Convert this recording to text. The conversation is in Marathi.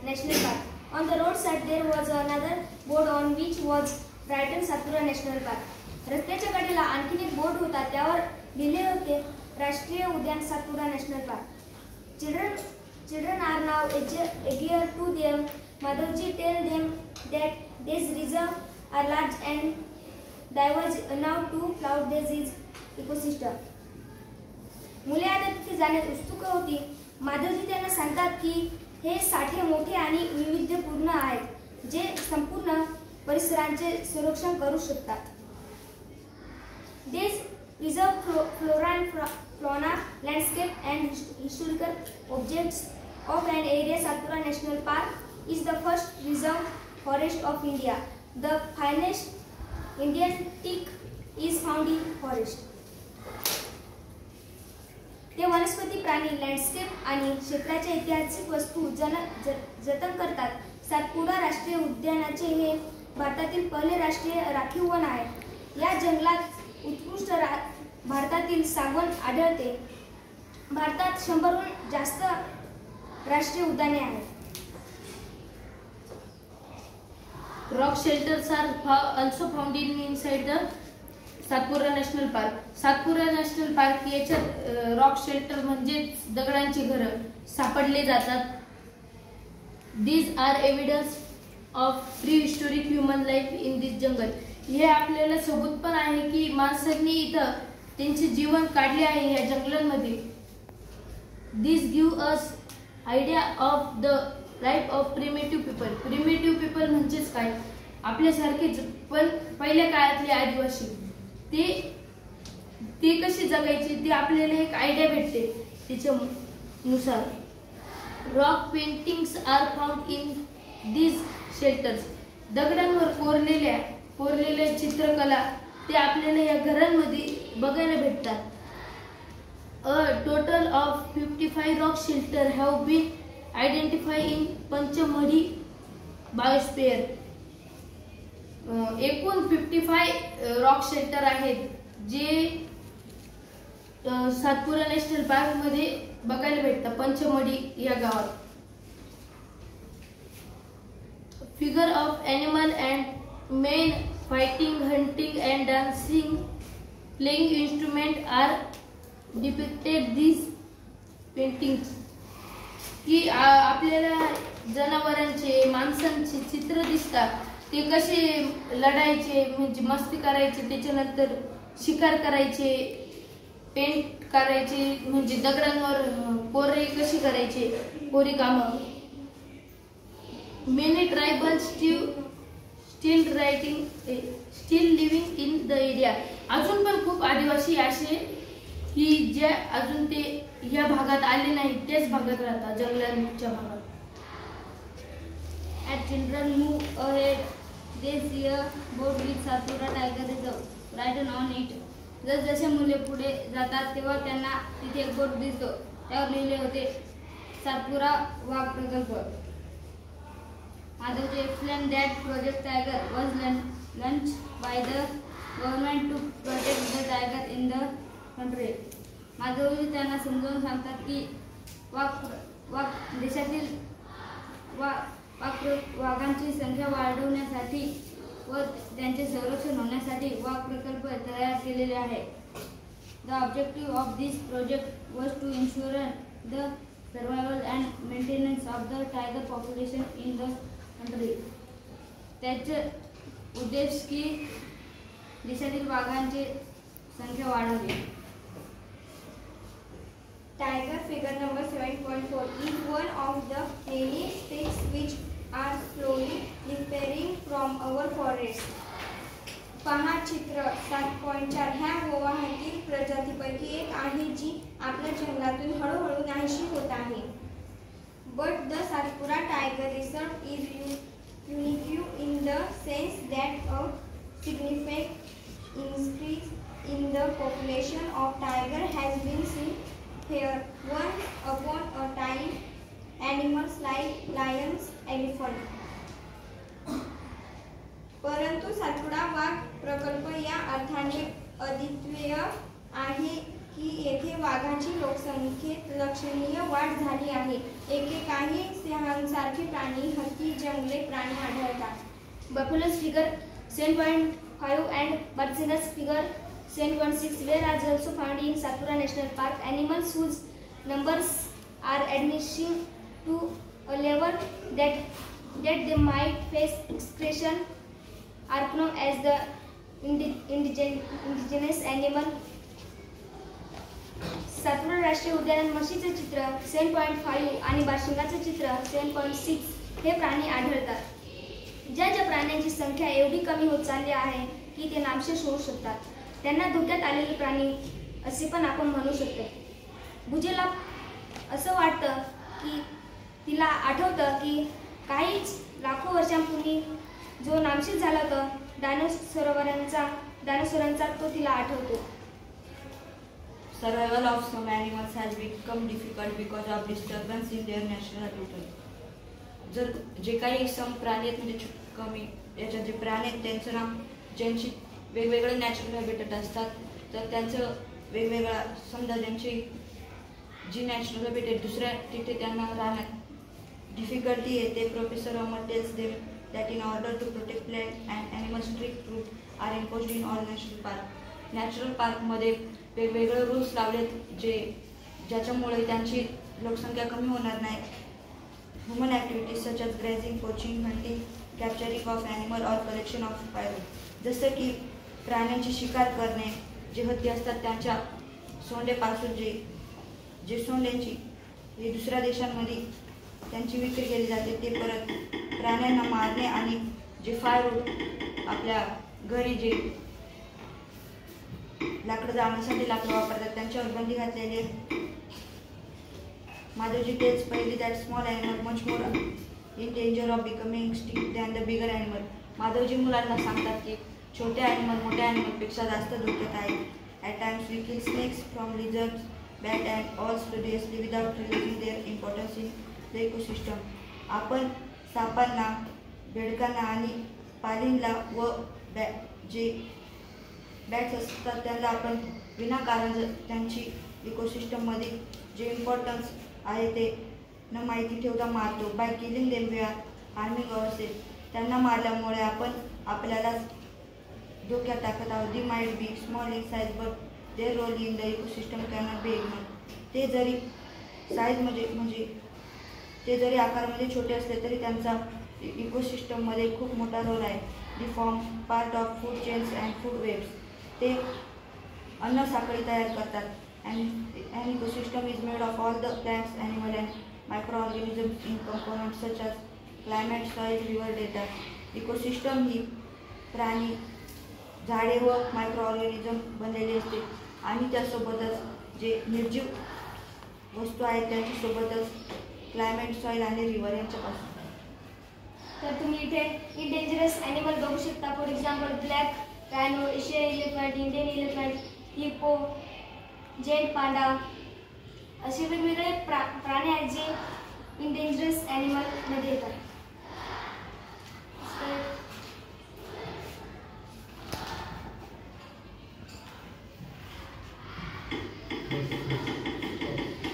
National Park. On the roadside there was another board on which was written Satpura National Park. रस्त्याच्या कडेला आणखीन एक बोर्ड होता, त्यावर लिहिले होते राष्ट्रीय उद्यान Satpura national park. Children are now eager to them. Madhavji tell them that these reserves are large and diverse enough to flout this ecosystem. मुले आता तिथे जाण्यास उत्सुक होती. माधवजी त्यांना सांगतात की हे साठे मोठे आणि वैविध्यपूर्ण आहेत, जे संपूर्ण परिसरांचे संरक्षण करू शकतात. These preserve flora and fauna, landscape and historical objects of an area. Satpura National Park is the first reserve forest of India. The finest Indian teak is found in forest. ते वनस्पती, प्राणी, लँडस्केप आणि क्षेत्राच्या ऐतिहासिक वस्तू जतन करतात. सातपुडा राष्ट्रीय उद्यानाचे हे भारतातील पहिले राष्ट्रीय राखीव वन आहे. या जंगलात उत्कृष्ट भारतातील सागवान आढळते. भारतात 100हून जास्त राष्ट्रीय उद्याने आहेत. Rock shelters are also found inside the Satpura National Park. Satpura National Park याच्यात रॉक शेल्टर म्हणजे दगडांची घरं सापडले जातात. These are evidence of prehistoric human life in this jungle. हे आपल्याला सबूत पण आहे की माणसांनी इथं त्यांचे जीवन काढले आहे या जंगलांमध्ये. This give us idea of the life of primitive people. Primitive people म्हणजेच काय, आपल्यासारखे पण पहिल्या काळातले आदिवासी ते कसे जगायचे ते आपल्याला एक आयडिया भेटते त्याच्यानुसार. Rock paintings are found in these shelters. दगडांवर कोरलेल्या चित्रकला ते आपल्याला या घरांमध्ये बघायला भेटतात. A total of 55 rock shelters have been identified in Panchamadi biosphere. एकूण 55 रॉक शेल्टर आहेत जे सातपुरा नॅशनल पार्क मध्ये बघायला भेटतात पंचमढी या गावात. Figure of animal and men fighting, hunting and dancing, playing instrument are depicted this paintings. की आपल्याला जनावरांचे, माणसांचे चित्र दिसतात, ते कसे लढायचे म्हणजे मस्ती करायचे, त्याच्यानंतर शिकार करायचे, पेंट करायचे म्हणजे दगडांवर कोरे कशी करायचे, कोरी कामं. Many tribal steel living in the area. अजून पण खूप आदिवासी असे की जे अजून ते या भागात आले नाहीत, त्याच भागात राहतात, जंगलांच्या भागात. As children move ahead, they see a board with Satpura Tiger Reserve written on it. जसजसे मुले पुढे जातात तेव्हा त्यांना तिथे एक बोर्ड दिसतो, त्यावर लिहिले होते सातपुरा वाघ प्रकल्प. Madhavji explained that Project Tiger was launched by the government to protect the tiger in the country. Madhavji त्यांना समजावून सांगतात की देशातील वाघांची संख्या वाढवण्यासाठी व त्यांचे संरक्षण होण्यासाठी वाघ प्रकल्प तयार केलेले आहे. The objective of this project was to ensure the survival and maintenance of the tiger population in the country. त्याचे उद्देश की देशातील वाघांची संख्या वाढावी. Tiger figure number 7.4 is one of the many species which are slowly disappearing from our forests. पहा चित्र 7.4 ह्या गोवाहातील प्रजातीपैकी एक आहे जी आपल्या जंगलातून हळूहळू नाहीशी होत आहे. But the Satpura Tiger Reserve is unique in the sense that a significant increase in the population of tiger has been seen here. Once upon a time, animals like lions, elephant. परंतु सातपुडा वाघ प्रकल्प या अर्थाने अद्वितीय आहे की येथे वाघांची लोकसंख्येत लक्षणीय वाढ झाली आहे. येथे काही सिंहांसारखे प्राणी, हत्ती, जंगली प्राणी आढळतात. Buffaloes figure 7.5 and Marcinus figure 7.6 were also found in Satpura National Park. Animals whose numbers are diminishing to a level that they might face extinction are known as the indigenous animal. Satpura राष्ट्रीय उद्यानात म्हशीचे चित्र 7.5 आणि बाशिंगाचे चित्र 7.6 हे प्राणी आढळतात. ज्या प्राण्यांची संख्या एवढी कमी होत चालली आहे की ते नामशेष होऊ शकतात, त्यांना धोक्यात आलेले प्राणी असे पण आपण म्हणू शकतो. भुजेला असं वाटतं की तिला आठवतं की काहीच लाखो वर्षांपूर्वी जो नामशेष झाला होता डायनोसॉरांचा तो तिला आठवतो. Survival of some animals has become difficult because of disturbance in their natural habitat. जर जे काही सम प्राणी आहेत म्हणजे कमी याच्यात जे प्राणी आहेत त्यांचं नाव ज्यांची वेगवेगळे नॅचरल हॅबिटेट असतात, तर त्यांचं वेगवेगळा समजा ज्यांची जी नॅचरल हॅबिटेट दुसऱ्या तिथे त्यांना राहण्यात डिफिकल्टी येते. Professor Amar tells them that in order to protect plant and animal strict rule are imposed in all national park. Natural पार्कमध्ये वेगवेगळे रूल्स लावलेत ज्याच्यामुळे त्यांची लोकसंख्या कमी होणार नाही. Human activities such as grazing, poaching, hunting, capturing of animal or collection of fibre. जसं की प्राण्यांची शिकार करणे, जे हत्ती असतात त्यांच्या सोंडेपासून जे सोंड्यांची जे दुसऱ्या देशांमध्ये त्यांची विक्री केली जाते, ते परत प्राण्यांना मारणे आणि जे फायरवूड आपल्या घरी जे लाकडं जाळण्यासाठी लाकडं वापरतात त्यांच्यावर बंदी घातलेली आहे. माधवजी टेल्स पहिली that small animal much more in danger of becoming extinct than the bigger animal. Madhavji मुलांना सांगतात की छोटे ॲनिमल मोठ्या ॲनिमलपेक्षा जास्त धोक्यात आहेत. At times we kill snakes from lizards, bat and all studiously without releasing their importance in the ecosystem. आपण सापांना, बेडकांना आणि पालींना व जे बॅट्स असतात त्यांना आपण विनाकारण त्यांची इकोसिस्टममध्ये जे इम्पॉर्टन्स आहे ते न माहिती ठेवता मारतो. By killing them we are harming ourselves. त्यांना मारल्यामुळे आपण आपल्यालाच धोक्यात टाकत आहोत. They might be small in size but their role in the ecosystem cannot be ignored. ते जरी साईज म्हणजे ते जरी आकारामध्ये छोटे असले तरी त्यांचा इकोसिस्टममध्ये खूप मोठा रोल आहे. They form part of food chains and food webs. ते अन्न साखळी तयार करतात. And ecosystem is made of all the plants, animal and microorganisms in components such as climate, soil, river, data. Ecosystem ही प्राणी, झाडे व मायक्रो ऑर्गॅनिझम बनलेली असते आणि त्यासोबतच जे निर्जीव वस्तू आहेत त्यांच्यासोबतच क्लायमेट, सॉइल आणि रिव्हर यांच्यापासून. तर तुम्ही इथे इंडेंजरस ॲनिमल बघू शकता. For example black rhino, Asian elephant, Indian elephant, hippo, giant panda असे वेगवेगळे प्राणी आहेत जे इंडेंजरस ॲनिमलमध्ये येतात.